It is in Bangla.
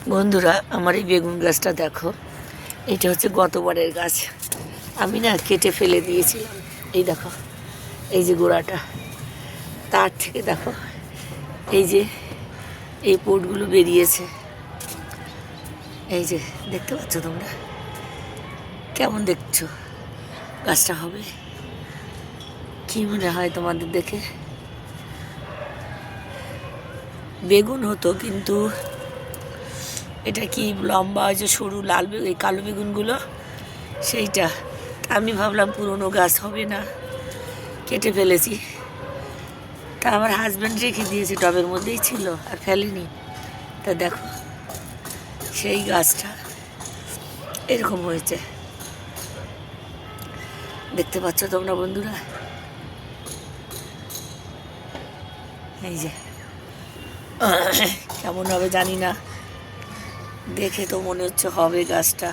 বন্ধুরা, আমার এই বেগুন গাছটা দেখো। এটা হচ্ছে গতবারের গাছ, আমি না কেটে ফেলে দিয়েছিলাম। এই দেখো, এই যে গোড়াটা, তার থেকে দেখো এই যে এই পোটগুলো বেরিয়েছে। এই যে দেখতে পাচ্ছ তোমরা, কেমন দেখছো গাছটা? হবে কি মনে হয় তোমাদের দেখে? বেগুন হতো, কিন্তু এটা কি লম্বা যে সরু লাল এই কালো বেগুনগুলো, সেইটা। আমি ভাবলাম পুরনো গাছ হবে না, কেটে ফেলেছি। তা আমার হাজব্যান্ড রেখে দিয়েছে, টবের মধ্যেই ছিল আর ফেলেনি। তা দেখো সেই গাছটা এরকম হয়েছে, দেখতে পাচ্ছ তোমরা বন্ধুরা? এই যে কেমন হবে জানি না, দেখে তো মনে হচ্ছে হবে গাছটা।